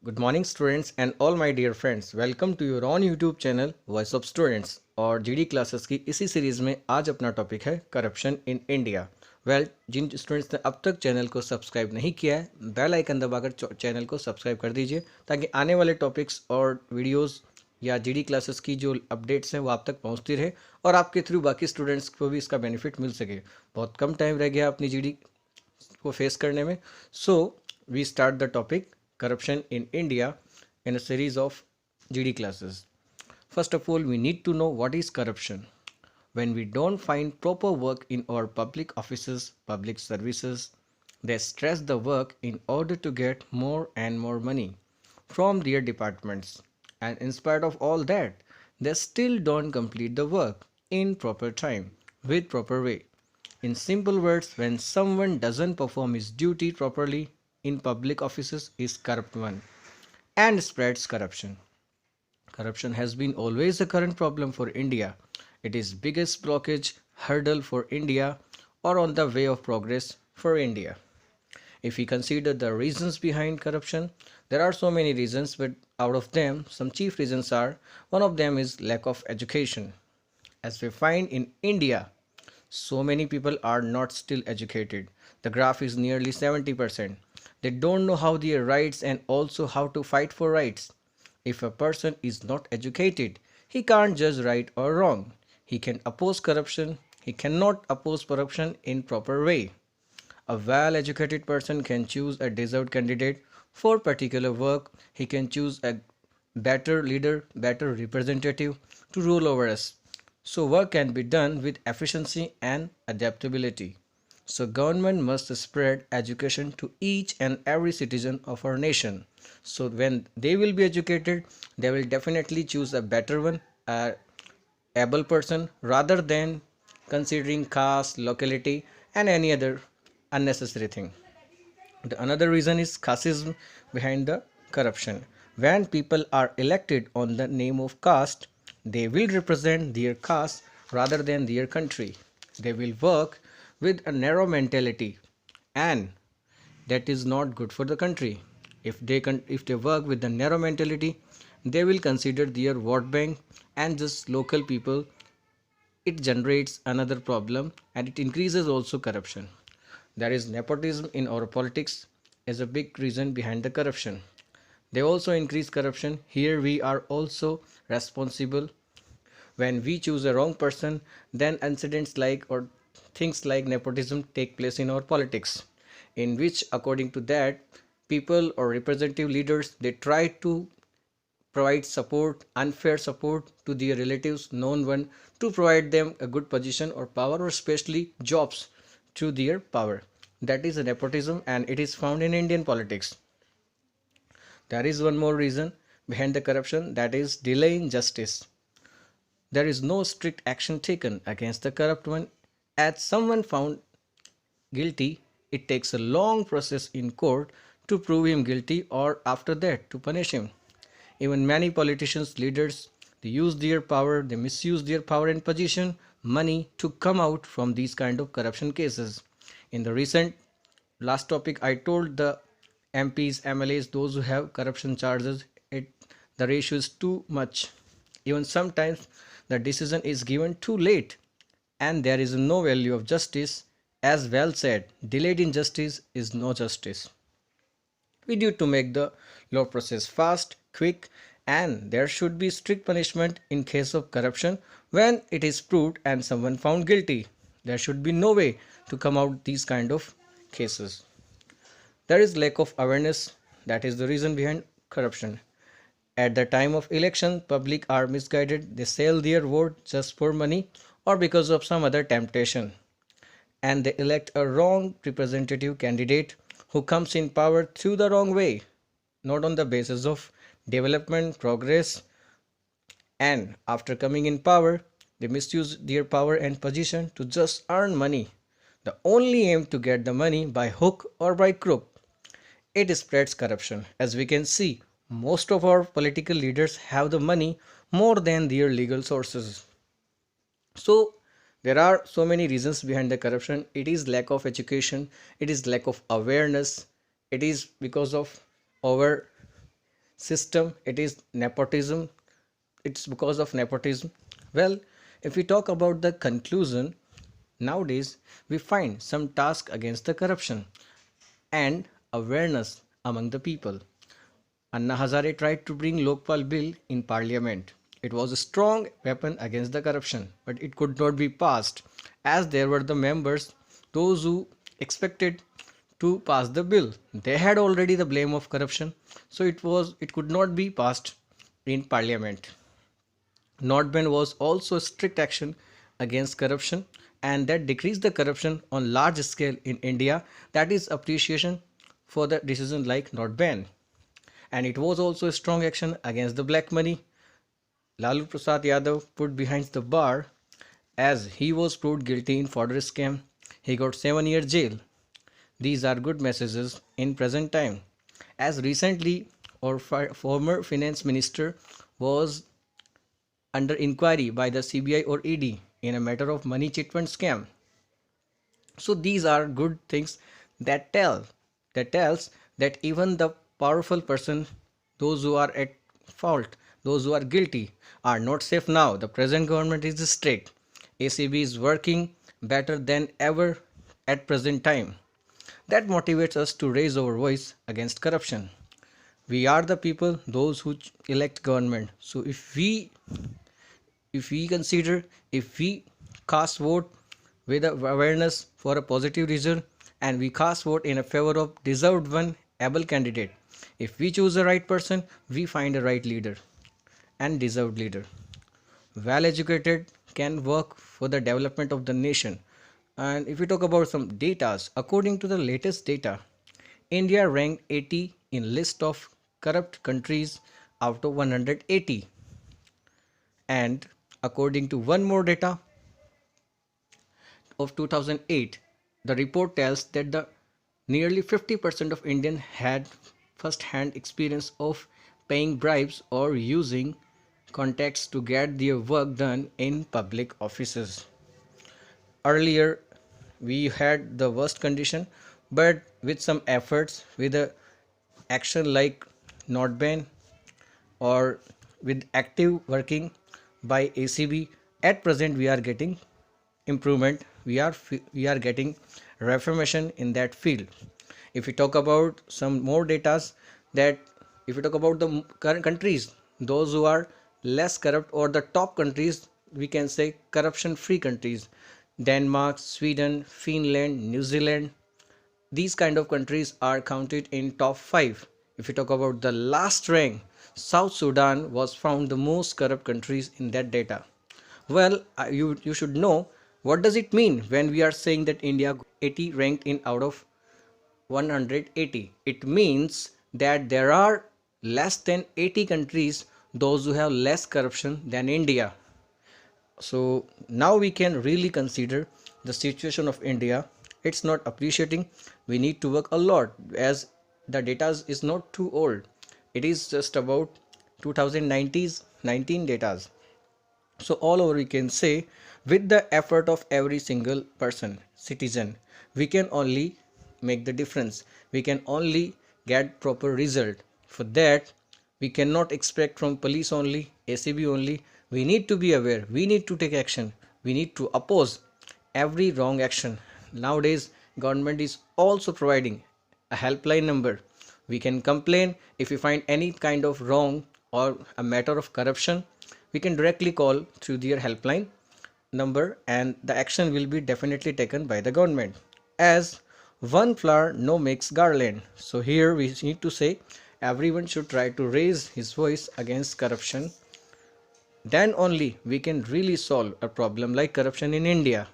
Good morning students and all my dear friends, welcome to your on YouTube channel voice of students. और GD classes की इसी series में आज अपना topic है करप्शन इन इंडिया। जिन स्टूडेंट्स ने अब तक चैनल को सब्सक्राइब नहीं किया है, बेल आइकन दबाकर चैनल को सब्सक्राइब कर दीजिए ताकि आने वाले टॉपिक्स और वीडियोज़ या जीडी क्लासेस की जो अपडेट्स हैं वो आप तक पहुंचती रहे और आपके थ्रू बाकी स्टूडेंट्स को भी इसका बेनिफिट मिल सके। बहुत कम टाइम रह गया अपनी जीडी को फेस करने में। So we start the topic corruption in India in a series of GD classes. First of all, we need to know what is corruption. When we don't find proper work in our public offices, public services, they stress the work in order to get more and more money from their departments. And in spite of all that, they still don't complete the work in proper time, with proper way. In simple words, when someone doesn't perform his duty properly in public offices is corrupt one and spreads corruption. Corruption has been always a current problem for India. It is biggest blockage hurdle for India or on the way of progress for India. If we consider the reasons behind corruption, there are so many reasons, but out of them, some chief reasons are one of them is lack of education. As we find in India, so many people are not still educated. The graph is nearly 70%. They don't know how their rights and also how to fight for rights. If a person is not educated, he can't judge right or wrong. He can oppose corruption. He cannot oppose corruption in proper way. A well-educated person can choose a deserved candidate for particular work. He can choose a better leader, better representative to rule over us. So work can be done with efficiency and adaptability. So government must spread education to each and every citizen of our nation. So when they will be educated, they will definitely choose a better one, a able person, rather than considering caste, locality, and any other unnecessary thing. The another reason is casteism behind the corruption. When people are elected on the name of caste, they will represent their caste rather than their country. They will work with a narrow mentality, and that is not good for the country. If they work with the narrow mentality, they will consider their vote bank and just local people. It generates another problem and it increases also corruption. There is nepotism in our politics as a big reason behind the corruption. They also increase corruption. Here we are also responsible. When we choose a wrong person, then incidents like or things like nepotism take place in our politics, in which according to that people or representative leaders they try to provide support, unfair support to their relatives, known one, to provide them a good position or power or especially jobs through their power. That is a nepotism and it is found in Indian politics. There is one more reason behind the corruption, that is delay in justice. There is no strict action taken against the corrupt one. As someone found guilty, it takes a long process in court to prove him guilty or after that to punish him. Even many politicians, leaders, they use their power, they misuse their power and position, money to come out from these kind of corruption cases. In the recent last topic, I told the MPs, MLAs, those who have corruption charges, the ratio is too much. Even sometimes the decision is given too late and there is no value of justice. As well said, delayed injustice is no justice. We need to make the law process fast, quick, and there should be strict punishment in case of corruption when it is proved and someone found guilty. There should be no way to come out these kind of cases. There is lack of awareness, that is the reason behind corruption. At the time of election, public are misguided, they sell their vote just for money or because of some other temptation. And they elect a wrong representative candidate who comes in power through the wrong way, not on the basis of development, progress, and after coming in power, they misuse their power and position to just earn money. The only aim to get the money by hook or by crook. It spreads corruption. As we can see, most of our political leaders have the money more than their legal sources. So there are so many reasons behind the corruption. It is lack of education, it is lack of awareness, it is because of our system, it is nepotism. It's because of nepotism. Well, if we talk about the conclusion, nowadays we find some task against the corruption and awareness among the people. Anna Hazare tried to bring Lokpal bill in parliament. It was a strong weapon against the corruption, but it could not be passed as there were the members, those who expected to pass the bill. They had already the blame of corruption, so it could not be passed in parliament. Nordban was also strict action against corruption and that decreased the corruption on large scale in India. That is appreciation for the decision like Nordban. And it was also a strong action against the black money. Lalu Prasad Yadav put behind the bar as he was proved guilty in fodder scam. He got 7-year jail. These are good messages in present time. As recently our former finance minister was under inquiry by the CBI or ED in a matter of money chit fund scam. So these are good things that tells that even the powerful person, those who are at fault, those who are guilty, are not safe now. The present government is strict. ACB is working better than ever at present time. That motivates us to raise our voice against corruption. We are the people, those who elect government. So if we consider, if we cast vote with awareness for a positive result and we cast vote in a favor of deserved one able candidate, if we choose the right person, we find a right leader and deserved leader, well educated, can work for the development of the nation. And if we talk about some data, according to the latest data, India ranked 80 in list of corrupt countries out of 180. And according to one more data of 2008, the report tells that the nearly 50% of Indians had first-hand experience of paying bribes or using contacts to get their work done in public offices. Earlier, we had the worst condition, but with some efforts, with a action like not ban or with active working by ACB, at present we are getting improvement. We are getting reformation in that field. If we talk about some more datas, that if we talk about the current countries, those who are less corrupt or the top countries, we can say corruption free countries: Denmark, Sweden, Finland, New Zealand. These kind of countries are counted in top 5. If we talk about the last rank, South Sudan was found the most corrupt countries in that data. Well, you should know what does it mean when we are saying that India 80 ranked in out of 180. It means that there are less than 80 countries those who have less corruption than India. So now we can really consider the situation of India. It's not appreciating. We need to work a lot as the data is not too old. It is just about 2019 data. So all over we can say, with the effort of every single person, citizen, we can only make the difference. We can only get proper result. For that, we cannot expect from police only, ACB only. We need to be aware. We need to take action. We need to oppose every wrong action. Nowadays, government is also providing a helpline number. We can complain if we find any kind of wrong or a matter of corruption. We can directly call through their helpline number and the action will be definitely taken by the government. As one flower no makes garland. So here we need to say everyone should try to raise his voice against corruption. Then only we can really solve a problem like corruption in India.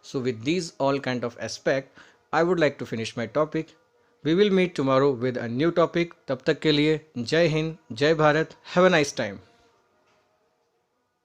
So with these all kind of aspect, I would like to finish my topic. We will meet tomorrow with a new topic. तब तक के लिए जय हिंद, जय Bharat. Have a nice time.